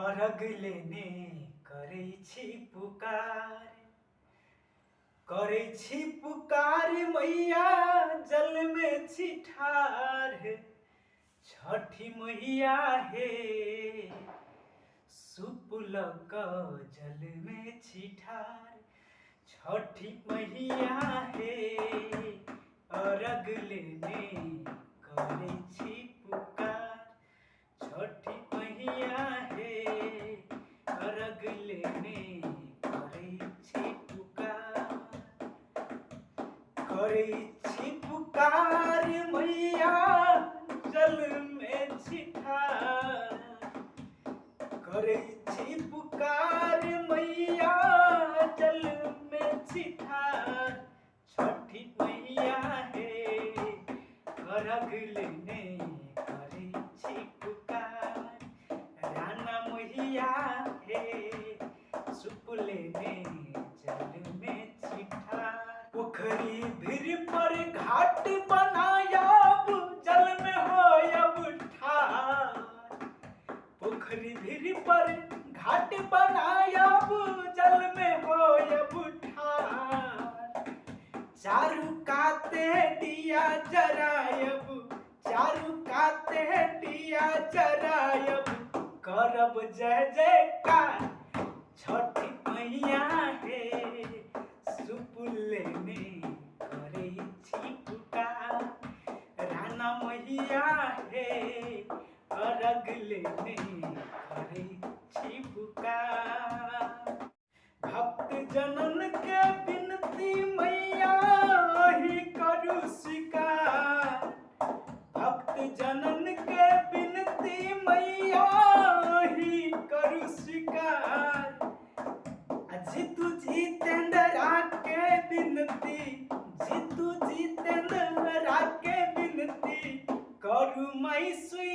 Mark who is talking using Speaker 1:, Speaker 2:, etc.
Speaker 1: अर्घ लेने करै छी पुकार, करै छी पुकार मैया जल में छी ठाढ़। छठी मैया हे सूप ल क जल में छी ठाढ़। छठी मैया हे अर्घ लेने करै छी पुकार। छठी मैया हे अर्घ लेने करै छी पुकार। करै छी पुकार मैया जल में छी ठाढ़। करै छी पुकार मैया जल में छी ठाढ़। छठी मैया हे अर्घ लेने करै छी पुकार। राना मैया हे सूप लेने जल में छी ठाढ़। पोखरी भीर पर घाट बनायब जल में होयब ठाढ़। पोखरी भीर पर घाट बनायब जल में होयब ठाढ़। चारू काते दिया जरायब, चारू काते दिया जरायब, करब जय जयकार। छठी मैया हे सूप लेने करै छी पुकार। राना मैया हे अर्घ लेने करै छी पुकार। भक्त जनन के विनती मैया ही करू स्वीकार। भक्त जनन के विनती मैया ही करू स्वीकार। जीतू जितेंद्रा के विनती, जीतू जितेंद्रा के विनती करू माई स्वीकार।